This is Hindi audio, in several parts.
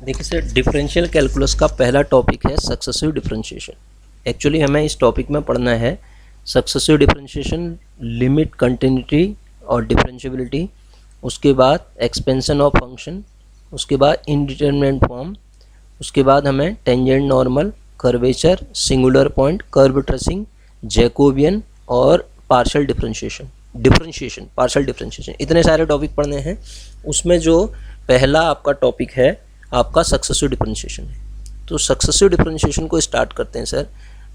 देखिए सर, डिफरेंशियल कैलकुलस का पहला टॉपिक है सक्सेसिव डिफरेंशिएशन। एक्चुअली हमें इस टॉपिक में पढ़ना है सक्सेसिव डिफरेंशिएशन, लिमिट, कंटिन्यूटी और डिफरेंशिएबिलिटी, उसके बाद एक्सपेंशन ऑफ फंक्शन, उसके बाद इनडिटरमिनेट फॉर्म, उसके बाद हमें tangent, normal, curvature, singular point, curve tracing, Jacobian और पार्शियल डिफरेंशिएशन, पार्शियल डिफरेंशिएशन, इतने सारे टॉपिक पढ़ने हैं। उसमें जो पहला आपका टॉपिक है आपका सक्सेसिव डिफरेंशिएशन है। तो सक्सेसिव डिफरेंशिएशन को स्टार्ट करते हैं सर।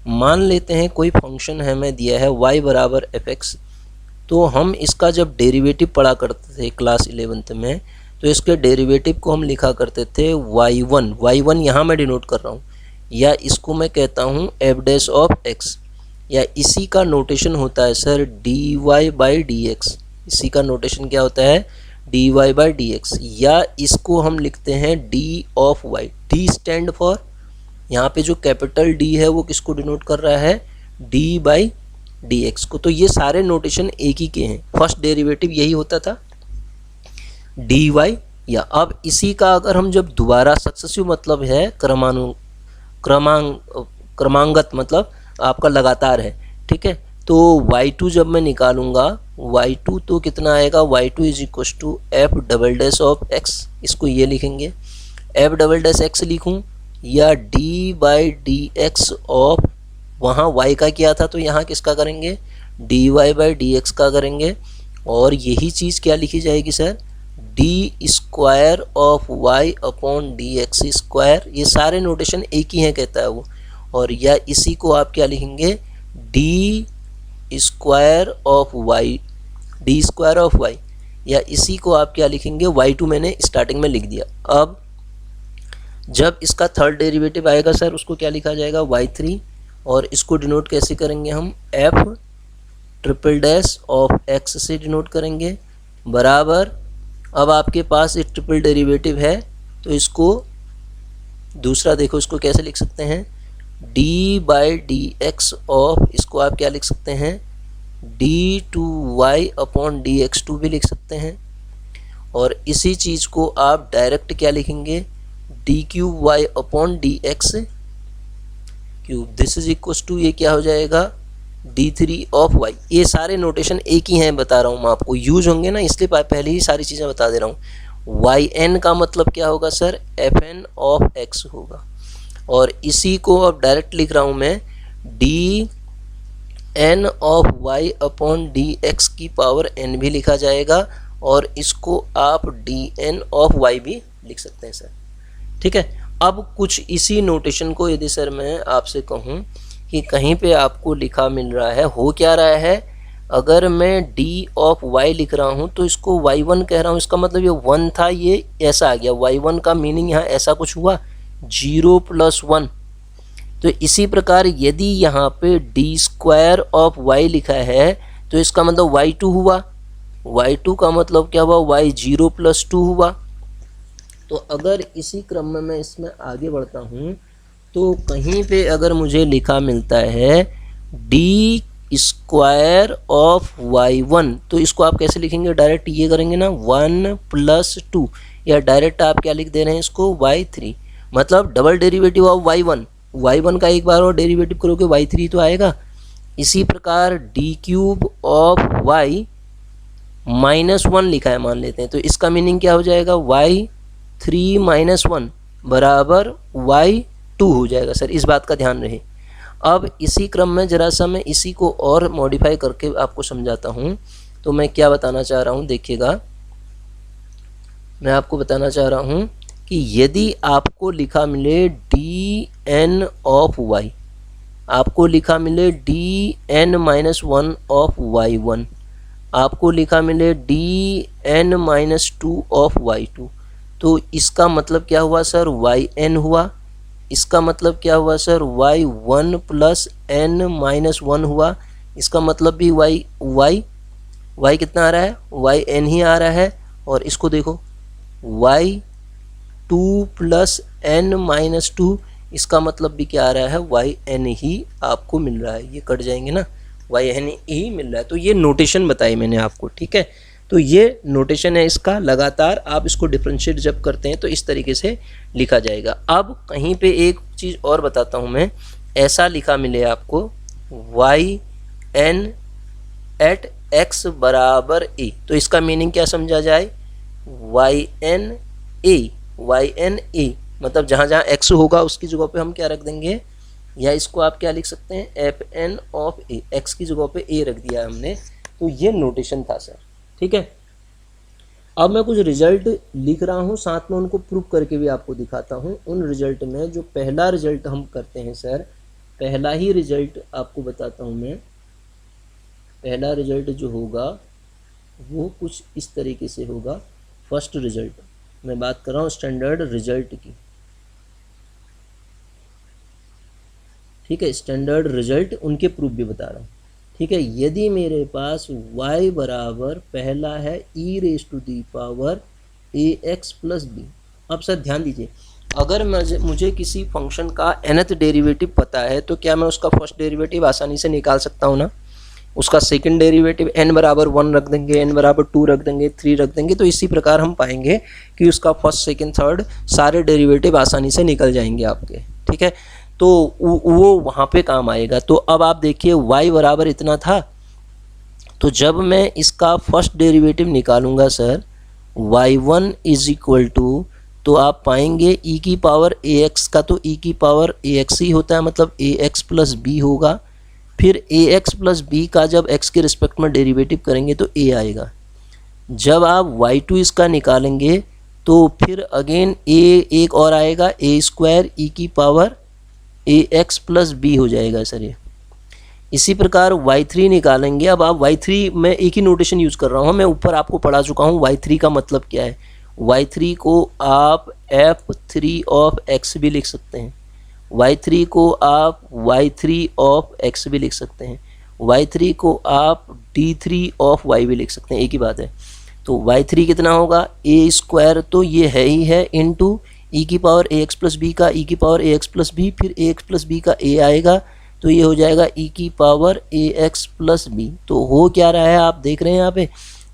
मान लेते हैं कोई फंक्शन हमें दिया है y बराबर fx। तो हम इसका जब डेरिवेटिव पढ़ा करते थे क्लास 11th में, तो इसके डेरिवेटिव को हम लिखा करते थे y1 यहाँ मैं डिनोट कर रहा हूँ, या इसको मैं कहता हूँ f डैश ऑफ x, या इसी का नोटेशन होता है सर dy बाई dx। इसी का नोटेशन क्या होता है dy बाई dx, या इसको हम लिखते हैं d of y। d stand for, यहाँ पे जो कैपिटल D है वो किसको डिनोट कर रहा है d बाई dx को। तो ये सारे नोटेशन एक ही के हैं। फर्स्ट डेरिवेटिव यही होता था dy, या अब इसी का अगर हम जब दोबारा सक्सेसिव मतलब है क्रमांगत मतलब आपका लगातार है, ठीक है। तो y2 जब मैं निकालूंगा y2 तो कितना आएगा y2 is equal to F double dash of x। इसको ये लिखेंगे एफ डबल डैश x लिखूँ, या d by D x of, वहाँ y का किया था तो यहाँ किसका करेंगे dy बाई डी एक्स का करेंगे। और यही चीज़ क्या लिखी जाएगी sir d square of y upon D x square. ये सारे नोटेशन एक ही हैं कहता है वो। और या इसी को आप क्या लिखेंगे d square of y, D square of y, या इसी को आप क्या लिखेंगे y2 मैंने स्टार्टिंग में लिख दिया। अब जब इसका थर्ड डेरिवेटिव आएगा सर उसको क्या लिखा जाएगा y3, और इसको डिनोट कैसे करेंगे हम f triple dash of x से डिनोट करेंगे, बराबर। अब आपके पास एक ट्रिपल डेरिवेटिव है तो इसको दूसरा देखो, इसको कैसे लिख सकते हैं d by D x of, इसको आप क्या लिख सकते हैं d2y अपॉन dx2 भी लिख सकते हैं। और इसी चीज़ को आप डायरेक्ट क्या लिखेंगे D cube Y upon D X cube, this is equal to, ये क्या हो जाएगा d3 ऑफ y। ये सारे नोटेशन एक ही हैं, बता रहा हूँ मैं आपको, यूज होंगे ना, इसलिए पहले ही सारी चीज़ें बता दे रहा हूँ। yn का मतलब क्या होगा सर fn ऑफ x होगा। और इसी को अब डायरेक्ट लिख रहा हूँ मैं dn of y upon dx की पावर n भी लिखा जाएगा, और इसको आप dn ऑफ y भी लिख सकते हैं सर, ठीक है। अब कुछ इसी नोटेशन को यदि सर मैं आपसे कहूँ कि कहीं पे आपको लिखा मिल रहा है, हो क्या रहा है, अगर मैं d ऑफ y लिख रहा हूँ तो इसको y1 कह रहा हूँ, इसका मतलब ये 1 था, ये ऐसा आ गया। y1 का मीनिंग यहाँ ऐसा कुछ हुआ 0 + 1। तो इसी प्रकार यदि यहाँ पे d स्क्वायर ऑफ y लिखा है तो इसका मतलब y2 हुआ। y2 का मतलब क्या हुआ y 0 + 2 हुआ। तो अगर इसी क्रम में मैं इसमें आगे बढ़ता हूँ तो कहीं पे अगर मुझे लिखा मिलता है d स्क्वायर ऑफ y1, तो इसको आप कैसे लिखेंगे डायरेक्ट ये करेंगे ना 1 + 2, या डायरेक्ट आप क्या लिख दे रहे हैं इसको y3, मतलब डबल डेरिवेटिव ऑफ y1 का एक बार और डेरिवेटिव करोगे y3 तो आएगा। इसी प्रकार d क्यूब ऑफ y -1 लिखा है मान लेते हैं, तो इसका मीनिंग क्या हो जाएगा y3 - 1 बराबर y2 हो जाएगा सर, इस बात का ध्यान रहे। अब इसी क्रम में ज़रा सा मैं इसी को और मॉडिफाई करके आपको समझाता हूँ। तो मैं क्या बताना चाह रहा हूँ देखिएगा, मैं आपको बताना चाह रहा हूँ कि यदि आपको लिखा मिले dn ऑफ y, आपको लिखा मिले dn - 1 ऑफ y1, आपको लिखा मिले dn - 2 ऑफ y2, तो इसका मतलब क्या हुआ सर yn हुआ। इसका मतलब क्या हुआ सर y1 + n - 1 हुआ। इसका मतलब भी y कितना आ रहा है yn ही आ रहा है। और इसको देखो y2 + n - 2, इसका मतलब भी क्या आ रहा है yn ही आपको मिल रहा है। ये कट जाएंगे ना, yn ही मिल रहा है। तो ये नोटेशन बताई मैंने आपको, ठीक है। तो ये नोटेशन है इसका, लगातार आप इसको डिफ्रेंशिएट जब करते हैं तो इस तरीके से लिखा जाएगा। अब कहीं पे एक चीज़ और बताता हूँ मैं, ऐसा लिखा मिले आपको वाई एन एट एक्स बराबर ए, तो इसका मीनिंग क्या समझा जाए, वाई एन ए मतलब जहाँ जहाँ एक्स होगा उसकी जगह पे हम क्या रख देंगे, या इसको आप क्या लिख सकते हैं, F N of A, X की जगह पे ए रख दिया हमने। तो ये नोटेशन था सर, ठीक है। अब मैं कुछ रिजल्ट लिख रहा हूँ, साथ में उनको प्रूव करके भी आपको दिखाता हूँ। उन रिजल्ट में जो पहला रिजल्ट हम करते हैं सर, पहला ही रिजल्ट आपको बताता हूँ मैं। पहला रिजल्ट जो होगा वो कुछ इस तरीके से होगा। फर्स्ट रिजल्ट मैं बात कर रहा हूँ स्टैंडर्ड रिजल्ट की, ठीक है, स्टैंडर्ड रिजल्ट उनके प्रूफ भी बता रहा हूँ, ठीक है। यदि मेरे पास y बराबर पहला है e raise to the power ax plus B. अब सर ध्यान दीजिए, अगर मुझे किसी फंक्शन का nth डेरिवेटिव पता है तो क्या मैं उसका फर्स्ट डेरिवेटिव आसानी से निकाल सकता हूँ ना। उसका सेकंड डेरिवेटिव n बराबर 1 रख देंगे, n बराबर 2 रख देंगे, 3 रख देंगे, तो इसी प्रकार हम पाएंगे कि उसका फर्स्ट सेकंड थर्ड सारे डेरिवेटिव आसानी से निकल जाएंगे आपके, ठीक है। तो वो वहाँ पे काम आएगा। तो अब आप देखिए y बराबर इतना था, तो जब मैं इसका फर्स्ट डेरिवेटिव निकालूंगा sir y1 is equal to, तो आप पाएंगे e की पावर ax का तो e की पावर ax ही होता है, मतलब ax प्लस b होगा। फिर ax प्लस b का जब x के रिस्पेक्ट में डेरिवेटिव करेंगे तो a आएगा। जब आप y2 इसका निकालेंगे तो फिर अगेन a एक और आएगा, a स्क्वायर e की पावर ax प्लस b हो जाएगा सर ये। इसी प्रकार y3 निकालेंगे। अब आप y3 में एक ही नोटेशन यूज़ कर रहा हूँ, मैं ऊपर आपको पढ़ा चुका हूँ y3 का मतलब क्या है। y3 को आप f3 ऑफ x भी लिख सकते हैं, y3 को आप y3 ऑफ x भी लिख सकते हैं, y3 को आप d3 ऑफ y भी लिख सकते हैं, एक ही बात है। तो y3 कितना होगा, a स्क्वायर तो ये है ही है, इनटू e की पावर ax प्लस बी का e की पावर ax प्लस बी, फिर ax प्लस बी का a आएगा, तो ये हो जाएगा e की पावर ax प्लस बी। तो हो क्या रहा है आप देख रहे हैं यहाँ पे,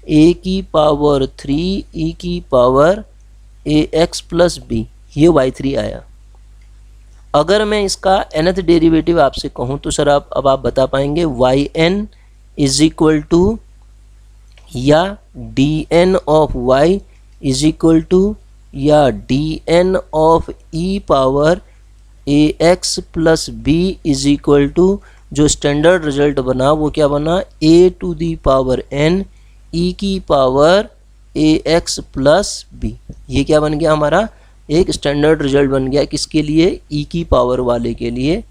a की पावर 3 e की पावर ax प्लस बी, ये y3 आया। अगर मैं इसका nth डेरिवेटिव आपसे कहूँ तो सर अब आप बता पाएंगे yn इज इक्वल टू या dn of y is equal to या dn of e power ax plus B is equal to, जो स्टैंडर्ड रिजल्ट बना वो क्या बना, a to the power n e की पावर ax प्लस बी। ये क्या बन गया हमारा, एक स्टैंडर्ड रिजल्ट बन गया। किसके लिए, e की पावर वाले के लिए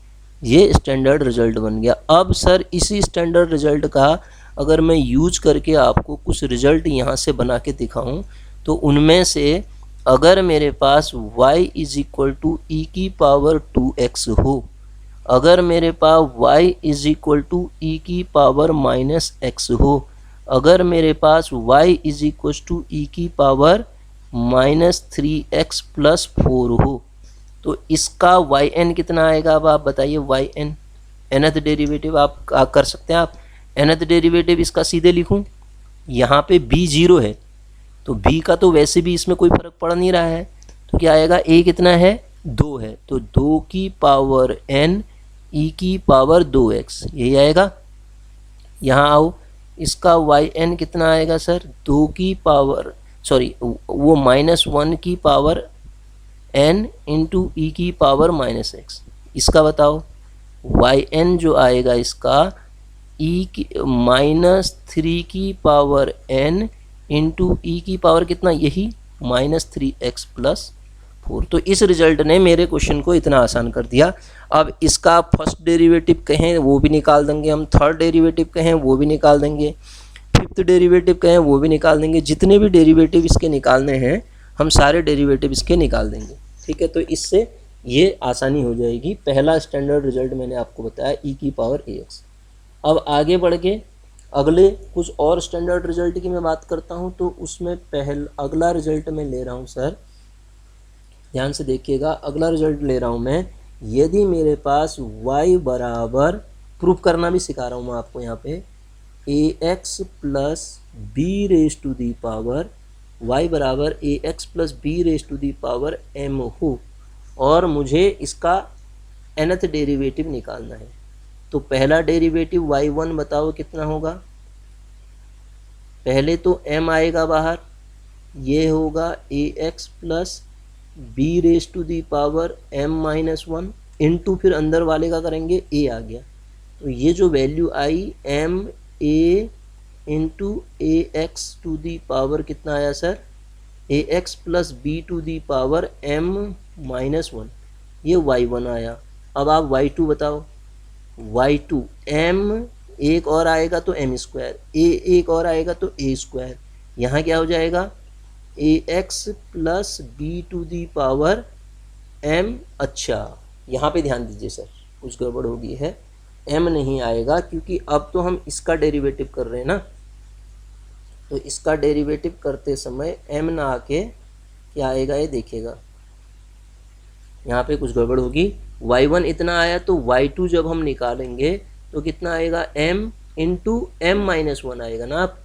ये स्टैंडर्ड रिजल्ट बन गया। अब सर इसी स्टैंडर्ड रिजल्ट का अगर मैं यूज करके आपको कुछ रिजल्ट यहाँ से बना के दिखाऊँ, तो उनमें से अगर मेरे पास y इज इक्वल टू ई की पावर 2x हो, अगर मेरे पास y इज इक्वल टू ई की पावर माइनस x हो, अगर मेरे पास y इज इक्वल टू ई की पावर माइनस 3x प्लस 4 हो, तो इसका yn कितना आएगा। अब आप बताइए yn nth डेरिवेटिव आप कर सकते हैं। आप nth डेरिवेटिव इसका सीधे लिखूं, यहाँ पे b 0 है तो b का तो वैसे भी इसमें कोई फर्क पड़ नहीं रहा है, तो क्या आएगा, a कितना है 2 है, तो 2 की पावर n e की पावर 2x यही आएगा। यहाँ आओ, इसका yn कितना आएगा सर, 2 की पावर वो -1 की पावर n इंटू ई की पावर -x। इसका बताओ yn जो आएगा इसका e की -3 की पावर n इंटू ई की पावर कितना, यही -3x प्लस 4। तो इस रिजल्ट ने मेरे क्वेश्चन को इतना आसान कर दिया। अब इसका फर्स्ट डेरिवेटिव कहें वो भी निकाल देंगे हम, थर्ड डेरिवेटिव कहें वो भी निकाल देंगे, फिफ्थ डेरिवेटिव कहें वो भी निकाल देंगे, जितने भी डेरिवेटिव इसके निकालने हैं हम सारे डेरिवेटिव इसके निकाल देंगे, ठीक है। तो इससे ये आसानी हो जाएगी। पहला स्टैंडर्ड रिजल्ट मैंने आपको बताया e की पावर ax। अब आगे बढ़ के अगले कुछ और स्टैंडर्ड रिजल्ट की मैं बात करता हूं, तो उसमें अगला रिजल्ट मैं ले रहा हूं सर, ध्यान से देखिएगा, अगला रिजल्ट ले रहा हूं मैं। यदि मेरे पास y बराबर, प्रूफ करना भी सिखा रहा हूं मैं आपको यहाँ पे, a x plus B raise to the power y बराबर a x plus B raise to the power m हो और मुझे इसका nth डेरिवेटिव निकालना है। तो पहला डेरिवेटिव y1 बताओ कितना होगा। पहले तो m आएगा बाहर, ये होगा ए x plus B raise to the power m minus 1 into फिर अंदर वाले का करेंगे a आ गया। तो ये जो वैल्यू आई m a into A X to the power कितना आया sir, A x plus B to the power m minus 1, ये y1 आया। अब आप y2 बताओ। y2 m एक और आएगा तो m स्क्वायर, a एक और आएगा तो a स्क्वायर, यहाँ क्या हो जाएगा a x plus B to the power m। अच्छा यहाँ पे ध्यान दीजिए सर, कुछ गड़बड़ हो गई है, m नहीं आएगा क्योंकि अब तो हम इसका डेरिवेटिव कर रहे हैं ना, तो इसका डेरिवेटिव करते समय m ना आके क्या आएगा ये देखिएगा, यहाँ पे कुछ गड़बड़ होगी। y1 इतना आया तो y2 जब हम निकालेंगे तो कितना आएगा m इंटू m माइनस 1 आएगा ना, आप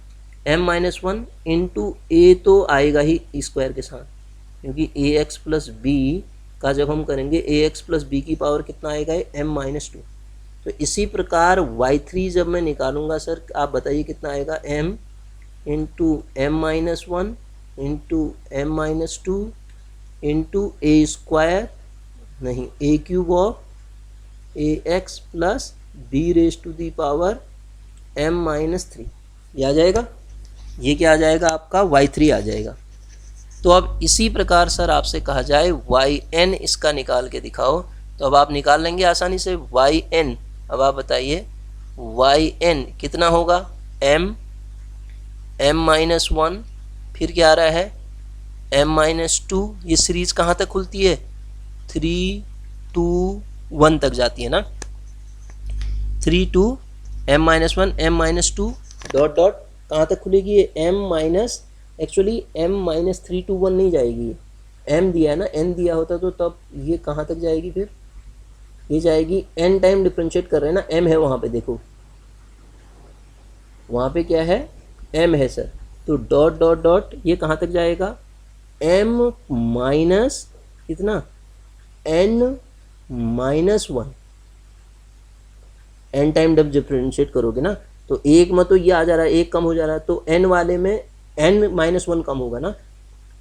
m माइनस 1 इंटू a तो आएगा ही स्क्वायर के साथ, क्योंकि ए एक्स प्लस बी का जब हम करेंगे ए एक्स प्लस बी की पावर कितना आएगा m माइनस 2। तो इसी प्रकार y3 जब मैं निकालूंगा सर, आप बताइए कितना आएगा m into m minus 1 into m minus 2 into a square नहीं a cube of A x plus B raise to the power m minus 3, ये आ जाएगा। ये क्या आ जाएगा आपका y3 आ जाएगा। तो अब इसी प्रकार सर आपसे कहा जाए yn इसका निकाल के दिखाओ, तो अब आप निकाल लेंगे आसानी से yn। अब आप बताइए yn कितना होगा, m माइनस 1 फिर क्या आ रहा है m माइनस 2, ये सीरीज कहाँ तक खुलती है 3 2 1 तक जाती है ना, 3 2 m minus 1 m minus 2 dot dot कहाँ तक खुलेगी ये m minus, actually m minus 3 2 1 नहीं जाएगी, m दिया है ना, n दिया होता तो तब ये कहाँ तक जाएगी, फिर ये जाएगी n टाइम डिफ्रेंशिएट कर रहे हैं ना, m है वहाँ पे, देखो वहाँ पे क्या है m है सर, तो डॉट डॉट डॉट ये कहाँ तक जाएगा m माइनस कितना n माइनस 1, n टाइम जब डिफ्रेंशिएट करोगे ना तो एक में तो ये आ जा रहा है, एक कम हो जा रहा है, तो n वाले में n माइनस 1 कम होगा ना,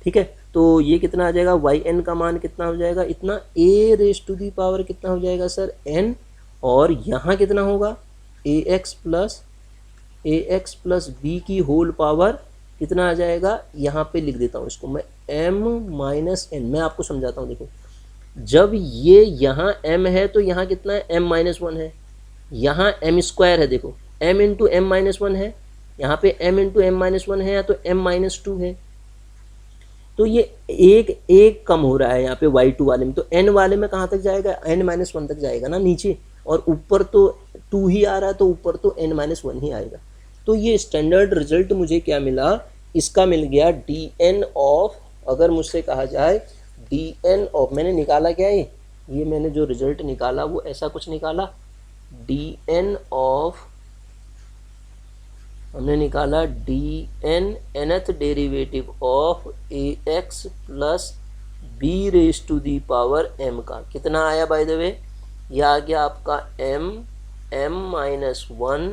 ठीक है। तो ये कितना आ जाएगा yn का मान कितना हो जाएगा, इतना a raise to the power कितना हो जाएगा सर n, और यहाँ कितना होगा ए एक्स प्लस बी की होल पावर कितना आ जाएगा, यहाँ पे लिख देता हूँ इसको मैं m माइनस n। मैं आपको समझाता हूँ, देखो जब ये यहाँ m है तो यहाँ कितना है m माइनस 1 है, यहाँ m स्क्वायर है, देखो m इंटू m माइनस 1 है, यहाँ पे m इंटू m माइनस 1 है या तो m माइनस 2 है, तो ये एक कम हो रहा है यहाँ पे y2 वाले में, तो n वाले में कहाँ तक जाएगा n माइनस 1 तक जाएगा ना नीचे, और ऊपर तो 2 ही आ रहा है तो ऊपर तो n माइनस 1 ही आएगा। तो ये स्टैंडर्ड रिजल्ट मुझे क्या मिला, इसका मिल गया dn ऑफ, अगर मुझसे कहा जाए dn ऑफ, मैंने निकाला क्या है ये मैंने जो रिजल्ट निकाला वो ऐसा कुछ निकाला, dn ऑफ हमने निकाला dn nth derivative of A x plus B raise to the power m का कितना आया, बाय द वे ये आ गया आपका m minus 1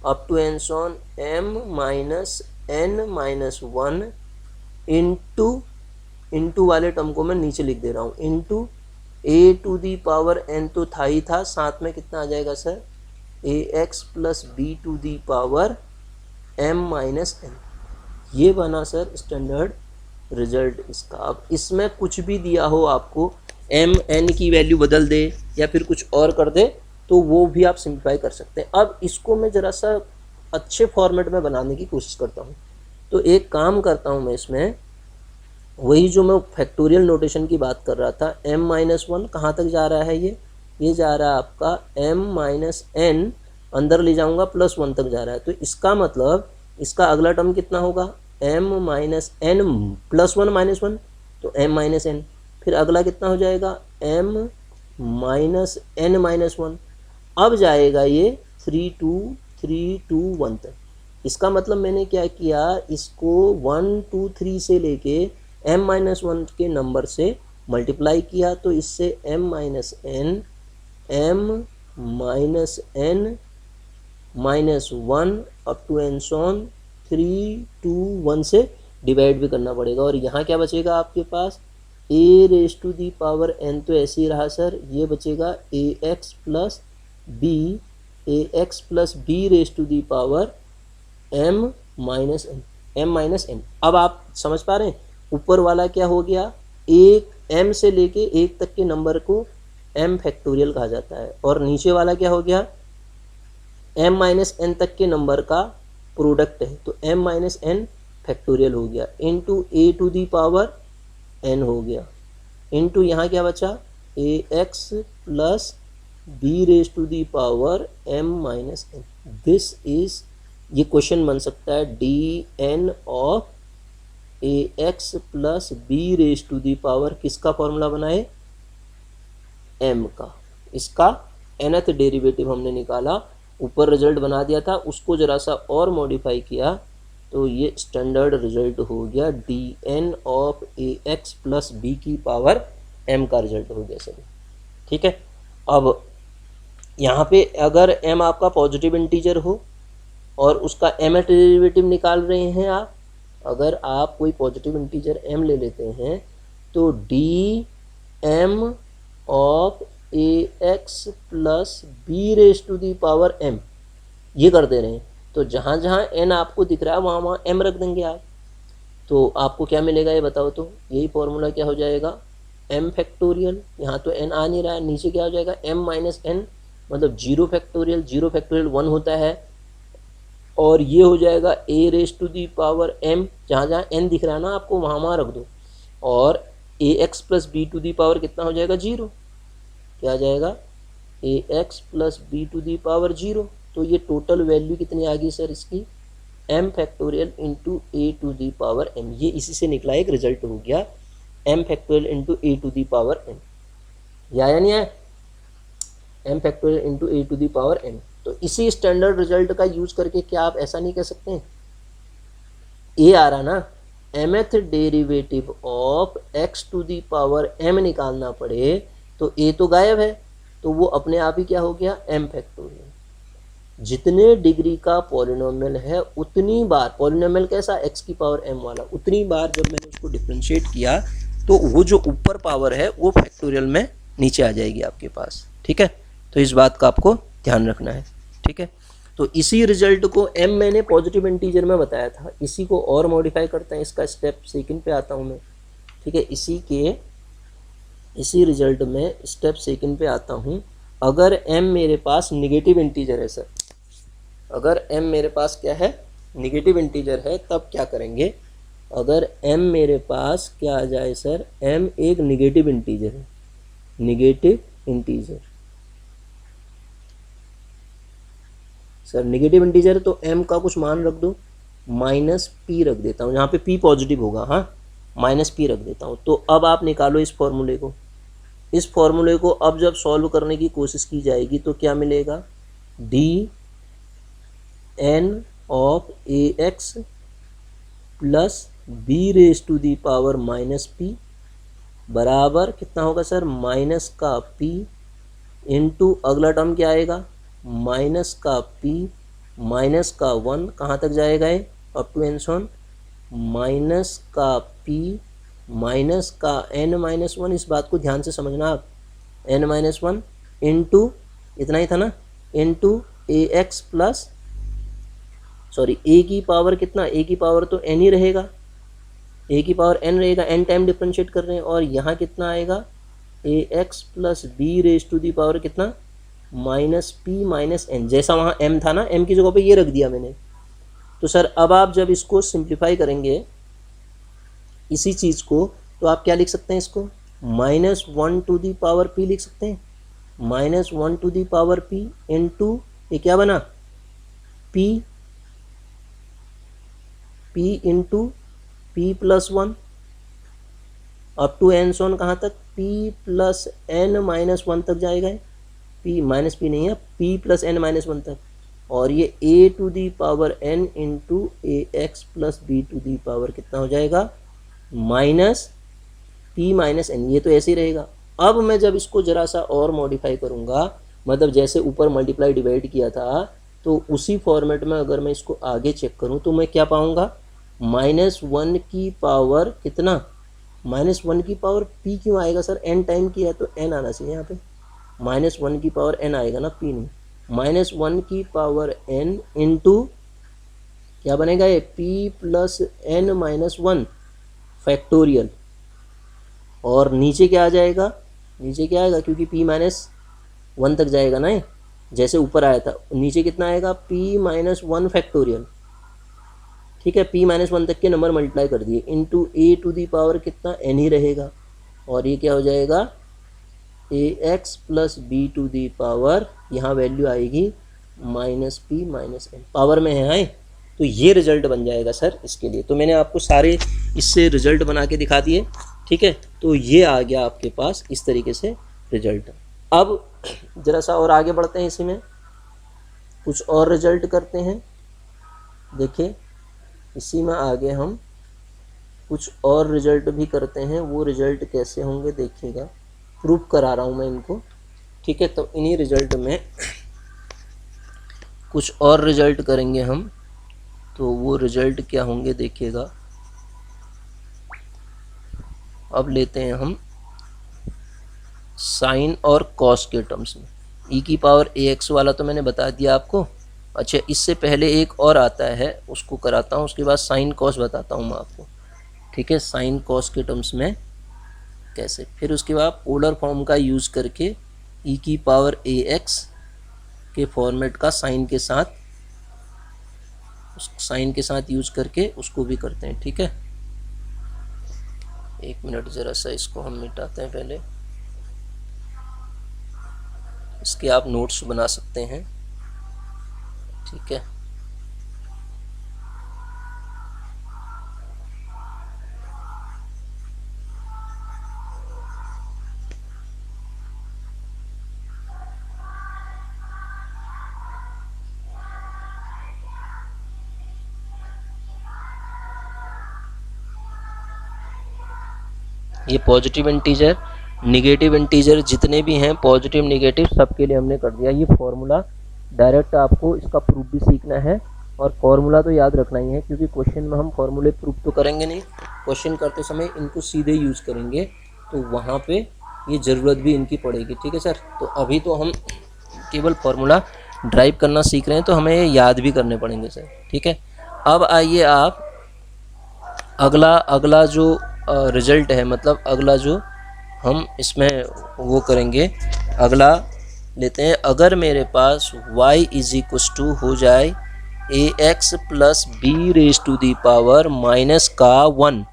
up to N सॉन m minus n minus 1 into वाले टर्म को मैं नीचे लिख दे रहा हूँ, into A to the power n तो था ही था, साथ में कितना आ जाएगा sir A x plus B to the power m minus n। ये बना सर स्टैंडर्ड रिजल्ट इसका। अब इसमें कुछ भी दिया हो आपको, m n की वैल्यू बदल दे या फिर कुछ और कर दे तो वो भी आप सिंप्लीफाई कर सकते हैं। अब इसको मैं ज़रा सा अच्छे फॉर्मेट में बनाने की कोशिश करता हूँ, तो एक काम करता हूँ मैं इसमें, वही जो मैं फैक्टोरियल नोटेशन की बात कर रहा था, m माइनस 1 कहाँ तक जा रहा है, ये जा रहा है आपका m माइनस n, अंदर ले जाऊंगा प्लस 1 तक जा रहा है, तो इसका मतलब इसका अगला टर्म कितना होगा m minus n plus 1 minus 1, तो m माइनस n, फिर अगला कितना हो जाएगा m माइनस n माइनस 1, अब जाएगा ये 3 2 3 2 1 तक। इसका मतलब मैंने क्या किया, इसको 1 2 3 से लेके m-1 के नंबर से मल्टीप्लाई किया, तो इससे m-n m-n-1 up to N sworn 3 2 1 से डिवाइड भी करना पड़ेगा। और यहाँ क्या बचेगा आपके पास, a raise to the power n तो ऐसे ही रहा सर, ये बचेगा ax plus b raise to the power m minus n। अब आप समझ पा रहे हैं, ऊपर वाला क्या हो गया, एक m से लेके 1 तक के नंबर को m फैक्टोरियल कहा जाता है, और नीचे वाला क्या हो गया, m माइनस n तक के नंबर का प्रोडक्ट है, तो m माइनस n फैक्टोरियल हो गया, into a to the power n हो गया, इंटू यहाँ क्या बचा, ax plus b raise to the power m minus n। This is, ये क्वेश्चन बन सकता है dn of ax plus b raise to the power, किसका फॉर्मूला बनाए, m का। इसका nth डेरिवेटिव हमने निकाला, ऊपर रिजल्ट बना दिया था, उसको जरा सा और मॉडिफाई किया, तो ये स्टैंडर्ड रिजल्ट हो गया dn of ax plus b की पावर m का रिजल्ट हो गया सर। ठीक है, अब यहाँ पे अगर m आपका पॉजिटिव इंटीजर हो और उसका mth डेरिवेटिव निकाल रहे हैं आप, अगर आप कोई पॉजिटिव इंटीजर m ले लेते हैं तो dm of ax plus b raise to the power m ये कर दे रहे हैं, तो जहाँ जहाँ n आपको दिख रहा है वहाँ वहाँ m रख देंगे आप, तो आपको क्या मिलेगा ये बताओ, तो यही फॉर्मूला क्या हो जाएगा, m फैक्टोरियल, यहाँ तो n आ नहीं रहा है, नीचे क्या हो जाएगा m माइनस n, मतलब 0 फैक्टोरियल, 0 फैक्टोरियल 1 होता है, और ये हो जाएगा a raise to the power m, जहाँ जहाँ n दिख रहा है ना आपको वहाँ वहाँ रख दो, और ax plus b to the power कितना हो जाएगा 0, क्या आ जाएगा ax plus b to the power 0, तो ये टोटल वैल्यू कितनी आ गई सर इसकी, m factorial into a to the power m, ये इसी से निकला एक रिजल्ट हो गया m factorial into a to the power m, या नहीं है, m factorial into a to the power m। तो इसी स्टैंडर्ड रिजल्ट का यूज करके क्या आप ऐसा नहीं कह सकते हैं, a आ रहा ना, mth derivative of x to the power m निकालना पड़े तो a तो गायब है, तो वो अपने आप ही क्या हो गया m फैक्टोरियल। जितने डिग्री का पॉलिनोमियल है उतनी बार, पॉलिनोमियल कैसा, x की पावर m वाला, उतनी बार जब मैंने उसको डिफरेंशिएट किया तो वो जो ऊपर पावर है वो फैक्टोरियल में नीचे आ जाएगी आपके पास। ठीक है, तो इस बात का आपको ध्यान रखना है। ठीक है, तो इसी रिजल्ट को m मैंने पॉजिटिव इंटीजर में बताया था, इसी को और मॉडिफाई करते हैं, इसका स्टेप सेकंड पे आता हूँ मैं। ठीक है, इसी रिजल्ट में स्टेप सेकंड पे आता हूँ। अगर m मेरे पास निगेटिव इंटीजर है सर, अगर m मेरे पास क्या है, निगेटिव इंटीजर है, तब क्या करेंगे, अगर m मेरे पास क्या आ जाए सर, m एक निगेटिव इंटीजर है, negative integer sir, negative integer तो m का कुछ मान रख दो, माइनस p रख देता हूँ, यहाँ पे p पॉजिटिव होगा, हाँ माइनस p रख देता हूँ। तो अब आप निकालो इस फॉर्मूले को, इस फॉर्मूले को अब जब सॉल्व करने की कोशिश की जाएगी तो क्या मिलेगा, dn of ax plus b raise to the power minus p बराबर कितना होगा सर, माइनस का p इंटू अगला टर्म क्या आएगा, माइनस का p माइनस का 1, कहाँ तक जाएगा ये, अप टू एन सॉन, माइनस का p माइनस का n-1, इस बात को ध्यान से समझना आप, n-1 इंटू इतना ही था ना, into ax plus sorry a की पावर कितना, a की पावर तो n ही रहेगा, a की पावर n रहेगा, n टाइम डिफरेंशिएट कर रहे हैं, और यहाँ कितना आएगा ax plus b raise to the power कितना, माइनस p माइनस n, जैसा वहाँ m था ना, m की जगह पे ये रख दिया मैंने। तो सर अब आप जब इसको सिंप्लीफाई करेंगे इसी चीज़ को, तो आप क्या लिख सकते हैं, इसको -1 टू दी पावर p लिख सकते हैं, -1 to the power p into ये क्या बना, p into p plus 1 up to N सोन, कहाँ तक, p प्लस n-1 तक जाएगा, p माइनस p नहीं है, p प्लस n-1 तक, और ये a to the power n into A x plus B to the power कितना हो जाएगा, माइनस p माइनस n, ये तो ऐसे ही रहेगा। अब मैं जब इसको ज़रा सा और मॉडिफाई करूँगा, मतलब जैसे ऊपर मल्टीप्लाई डिवाइड किया था, तो उसी फॉर्मेट में अगर मैं इसको आगे चेक करूँ तो मैं क्या पाऊँगा, -1 की पावर कितना, -1 की पावर p क्यों आएगा सर, n टाइम की है तो n आना चाहिए यहाँ पे, -1 की पावर n आएगा ना, p नहीं, -1 की पावर n इंटू क्या बनेगा ये, p plus n minus 1 factorial, और नीचे क्या आ जाएगा, नीचे क्या आएगा, क्योंकि p माइनस 1 तक जाएगा ना, जैसे ऊपर आया था, नीचे कितना आएगा, p माइनस 1 फैक्टोरियल, ठीक है, p माइनस 1 तक के नंबर मल्टीप्लाई कर दिए, into A to the power कितना n ही रहेगा, और ये क्या हो जाएगा, a x plus B to the power, यहाँ वैल्यू आएगी -p माइनस n, पावर में है, तो ये रिजल्ट बन जाएगा सर इसके लिए। तो मैंने आपको सारे इससे रिजल्ट बना के दिखा दिए, ठीक है, तो ये आ गया आपके पास इस तरीके से रिजल्ट। अब ज़रा सा और आगे बढ़ते हैं, इसी में कुछ और रिजल्ट करते हैं। देखिए इसी में आगे हम कुछ और रिजल्ट भी करते हैं, वो रिजल्ट कैसे होंगे देखिएगा, प्रूफ करा रहा हूँ मैं इनको, ठीक है। तो इन्हीं रिजल्ट में कुछ और रिजल्ट करेंगे हम, तो वो रिजल्ट क्या होंगे देखिएगा। अब लेते हैं हम साइन और कॉस के टर्म्स में, e की पावर ax वाला तो मैंने बता दिया आपको। अच्छा, इससे पहले एक और आता है, उसको कराता हूँ, उसके बाद साइन कॉस बताता हूँ मैं आपको, ठीक है, साइन कॉस के टर्म्स में कैसे। फिर उसके बाद पोलर फॉर्म का यूज़ करके e की पावर ax के फॉर्मेट का साइन के साथ, उस साइन के साथ यूज़ करके उसको भी करते हैं, ठीक है। एक मिनट ज़रा सा इसको हम मिटाते हैं पहले, इसके आप नोट्स बना सकते हैं, ठीक है। ये पॉजिटिव इंटीजर, निगेटिव इंटीजर जितने भी हैं, पॉजिटिव निगेटिव सबके लिए हमने कर दिया। ये फॉर्मूला डायरेक्ट आपको इसका प्रूफ भी सीखना है, और फॉर्मूला तो याद रखना ही है, क्योंकि क्वेश्चन में हम फॉर्मूले प्रूफ तो करेंगे नहीं, क्वेश्चन करते समय इनको सीधे यूज़ करेंगे, तो वहाँ पे ये ज़रूरत भी इनकी पड़ेगी, ठीक है सर। तो अभी तो हम केवल फार्मूला ड्राइव करना सीख रहे हैं, तो हमें ये याद भी करने पड़ेंगे सर, ठीक है। अब आइए आप अगला जो रिजल्ट है, मतलब अगला जो हम इसमें वो करेंगे, अगला लेते हैं। अगर मेरे पास y इज इक्वस टू हो जाए ax plus B raise to the power minus का 1,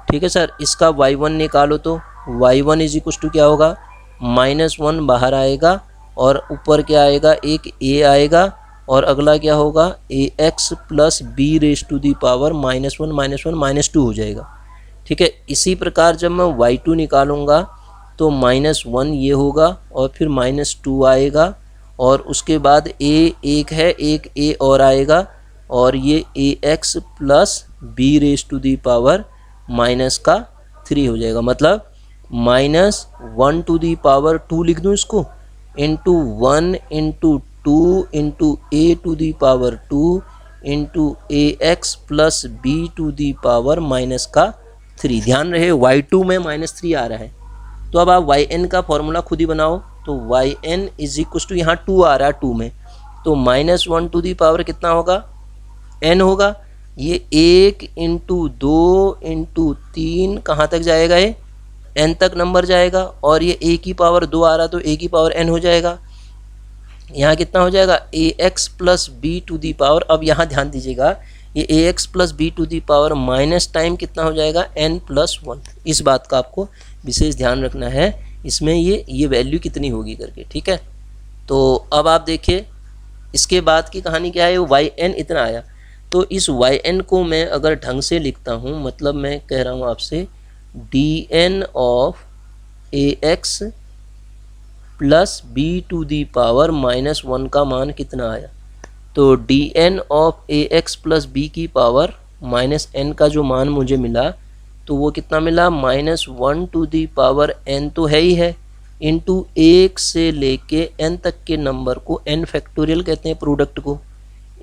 ठीक है सर, इसका y1 निकालो, तो y1 इज इक्वस टू क्या होगा, -1 बाहर आएगा, और ऊपर क्या आएगा, एक a आएगा, और अगला क्या होगा, ax plus B raise to the power -1 -2 हो जाएगा, ठीक है। इसी प्रकार जब मैं y2 निकालूंगा तो -1 ये होगा, और फिर -2 आएगा, और उसके बाद एक है, एक a और आएगा, और ये ax plus B raise to the power -3 हो जाएगा, मतलब -1 टू दी पावर 2 लिख दूँ इसको, into 1 into 2 into a to the power 2 into ax plus B to the power -3। ध्यान रहे y2 में -3 आ रहा है, तो अब आप yn का फॉर्मूला खुद ही बनाओ, तो yn इज इक्वस टू, यहाँ 2 आ रहा है 2 में, तो -1 टू दी पावर कितना होगा, n होगा, ये 1 इंटू 2 इंटू 3 कहाँ तक जाएगा, ये n तक नंबर जाएगा, और ये a की पावर 2 आ रहा, तो a की पावर n हो जाएगा, यहाँ कितना हो जाएगा, ax plus B to the power, अब यहाँ ध्यान दीजिएगा, ये ax plus B to the power minus time कितना हो जाएगा, n प्लस 1, इस बात का आपको विशेष ध्यान रखना है, इसमें ये वैल्यू कितनी होगी करके, ठीक है। तो अब आप देखिए इसके बाद की कहानी क्या है, वाई एन इतना आया, तो इस वाई एन को मैं अगर ढंग से लिखता हूँ, मतलब मैं कह रहा हूँ आपसे D N of A x plus B to the power -1 का मान कितना आया, तो D N of A x plus B की पावर माइनस एन का जो मान मुझे मिला तो वो कितना मिला, -1 टू दी पावर एन तो है ही है, इंटू 1 से लेके एन तक के नंबर को एन फैक्टोरियल कहते हैं प्रोडक्ट को,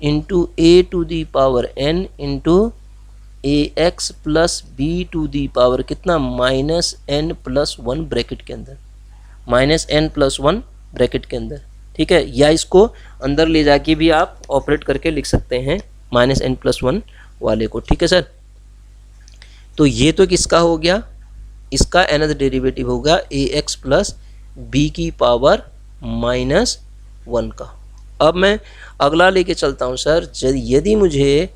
into A to the power N into A x plus B to the power कितना, -n+1 ब्रैकेट के अंदर, -n+1 ब्रैकेट के अंदर। ठीक है, या इसको अंदर ले जाके भी आप ऑपरेट करके लिख सकते हैं -n+1 वाले को। ठीक है सर, तो ये तो किसका हो गया, इसका nth डेरिवेटिव होगा ए एक्स प्लस बी की पावर -1 का। अब मैं अगला लेके चलता हूँ सर, यदि मुझे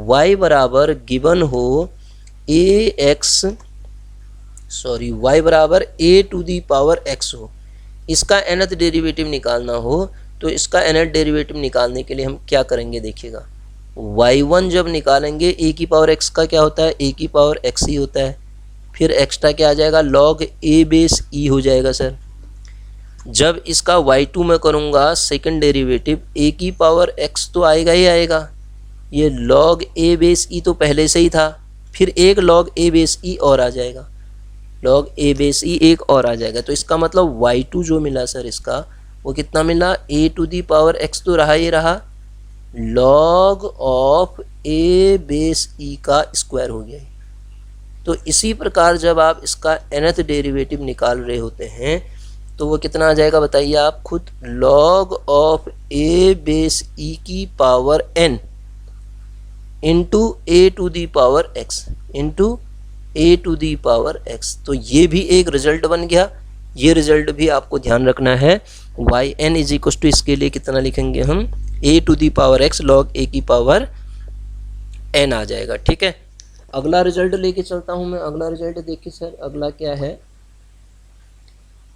y बराबर गिवन हो y बराबर a to the power x हो, इसका nth डेरिवेटिव निकालना हो, तो इसका nth डेरिवेटिव निकालने के लिए हम क्या करेंगे देखिएगा, y1 जब निकालेंगे a की पावर x का क्या होता है, a की पावर x ही होता है, फिर एक्स्ट्रा क्या आ जाएगा, log a बेस e हो जाएगा सर। जब इसका y2 में करूँगा सेकंड डेरिवेटिव, a की पावर x तो आएगा ही आएगा, ये log a बेस e तो पहले से ही था, फिर एक log a बेस e और आ जाएगा, log a बेस e एक और आ जाएगा। तो इसका मतलब y2 जो मिला सर इसका, वो कितना मिला, a to the power x तो रहा ही रहा, log of a base e का स्क्वायर हो गया। तो इसी प्रकार जब आप इसका nth डेरिवेटिव निकाल रहे होते हैं तो वो कितना आ जाएगा बताइए आप खुद, log of a base e की power n into A to the power x into A to the power x। तो ये भी एक रिजल्ट बन गया, ये रिजल्ट भी आपको ध्यान रखना है। Y n is equal to इसके लिए कितना लिखेंगे हम, a to the power x log a की पावर n आ जाएगा। ठीक है, अगला रिजल्ट लेके चलता हूँ मैं। अगला रिजल्ट देखिए सर, अगला क्या है,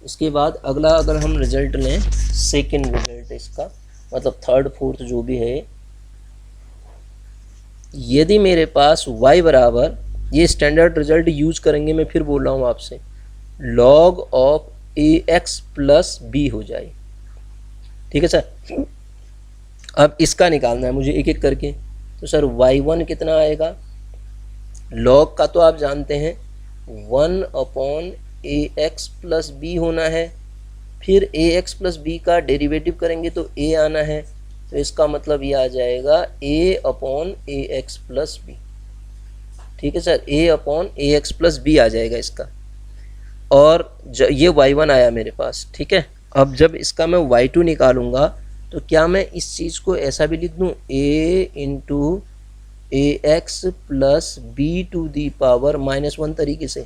इसके बाद अगला अगर हम रिजल्ट लें, सेकेंड रिजल्ट इसका मतलब थर्ड फोर्थ जो भी है, यदि मेरे पास y बराबर, ये स्टैंडर्ड रिजल्ट यूज करेंगे, मैं फिर बोल रहा हूँ आपसे, log of A x plus B हो जाए। ठीक है सर, अब इसका निकालना है मुझे एक एक करके। तो सर y1 कितना आएगा, log का तो आप जानते हैं 1/ax प्लस बी होना है, फिर ax प्लस बी का डेरिवेटिव करेंगे तो a आना है, तो इसका मतलब ये आ जाएगा a/ax प्लस बी। ठीक है सर, a/ax प्लस बी आ जाएगा इसका, और ये y1 आया मेरे पास। ठीक है, अब जब इसका मैं y2 निकालूंगा तो क्या मैं इस चीज़ को ऐसा भी लिख दूँ, a into ax plus B to the power -1 तरीके से।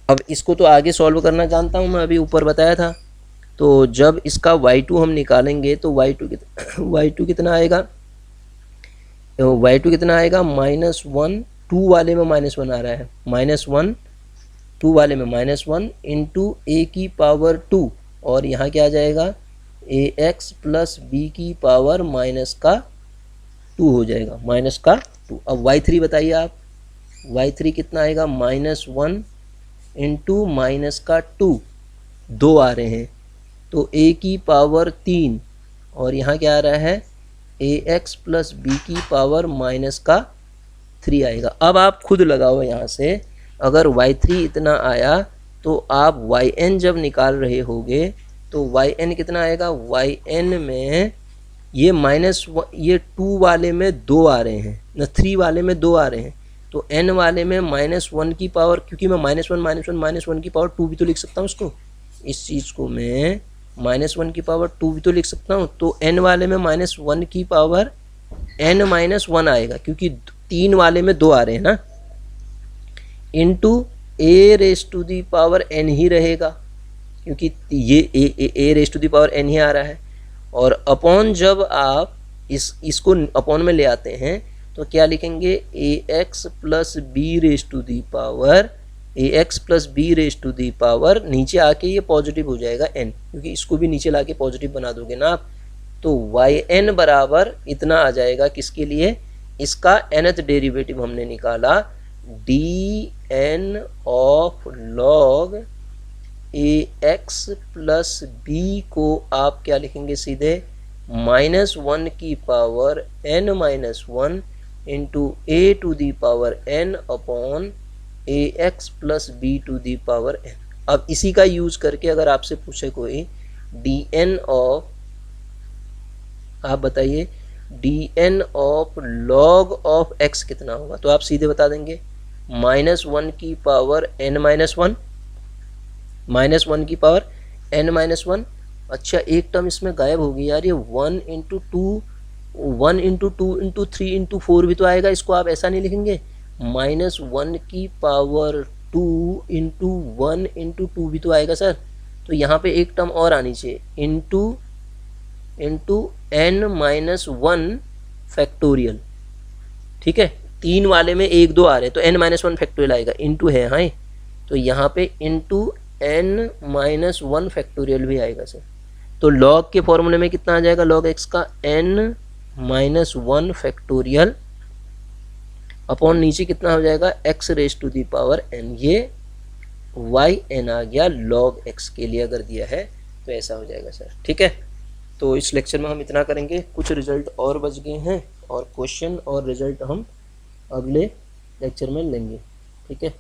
अब इसको तो आगे सॉल्व करना जानता हूँ मैं, अभी ऊपर बताया था। तो जब इसका y2 हम निकालेंगे तो y2 कितना आएगा, y2 कितना आएगा, -1, 2 वाले में -1 आ रहा है, -1, 2 वाले में -1 इंटू ए की पावर 2, और यहाँ क्या आ जाएगा, ax प्लस बी की पावर -2 हो जाएगा, -2। अब y3 बताइए आप, y3 कितना आएगा, -1 इंटू -2, 2 आ रहे हैं, तो a की पावर 3, और यहाँ क्या आ रहा है, ax प्लस बी की पावर -3 आएगा। अब आप खुद लगाओ यहाँ से, अगर y3 इतना आया तो आप yn जब निकाल रहे होगे तो yn कितना आएगा, yn में ये ये 2 वाले में 2 आ रहे हैं ना, 3 वाले में 2 आ रहे हैं, तो n वाले में -1 की पावर, क्योंकि मैं -1 की पावर 2 भी तो लिख सकता हूँ इसको, इस चीज़ को मैं -1 की पावर 2 भी तो लिख सकता हूँ। तो n वाले में -1 की पावर n-1 आएगा, क्योंकि 3 वाले में 2 आ रहे हैं ना, into a raise to the power n ही रहेगा, क्योंकि ये a raise to the power n ही आ रहा है, और अपॉन जब आप इसको अपॉन में ले आते हैं तो क्या लिखेंगे, ax plus B raise to the power, ax plus B raise to the power, नीचे आके ये पॉजिटिव हो जाएगा n, क्योंकि इसको भी नीचे लाके पॉजिटिव बना दोगे ना आप, तो yn बराबर इतना आ जाएगा, किसके लिए, इसका nth डेरिवेटिव हमने निकाला, dn of log ax plus B को आप क्या लिखेंगे सीधे, -1 की power n-1 into a to the power n upon ax plus b to the power n। अब इसी का यूज करके अगर आपसे पूछे कोई dn ऑफ, आप बताइए dn of log of x कितना होगा, तो आप सीधे बता देंगे -1 की पावर n-1, -1 की पावर n-1। अच्छा एक टर्म इसमें गायब होगी यार, ये 1 इंटू 2, 1 इंटू 2 इंटू 3 इंटू 4 भी तो आएगा, इसको आप ऐसा नहीं लिखेंगे -1 की पावर 2 इंटू 1 इंटू 2 भी तो आएगा सर। तो यहाँ पे एक टर्म और आनी चाहिए इंटू n-1 फैक्टोरियल। ठीक है, 3 वाले में 1 2 आ रहे हैं तो n-1 फैक्टोरियल आएगा, इंटू है हाँ, तो यहाँ पे इंटू n-1 फैक्टोरियल भी आएगा सर। तो log के फॉर्मूले में कितना आ जाएगा log x का n-1 फैक्टोरियल अपॉन नीचे कितना हो जाएगा x raise to the power n, ये yn आ गया log x के लिए अगर दिया है तो ऐसा हो जाएगा सर। ठीक है, तो इस लेक्चर में हम इतना करेंगे, कुछ रिजल्ट और बच गए हैं और क्वेश्चन और रिजल्ट हम अगले लेक्चर में लेंगे। ठीक है।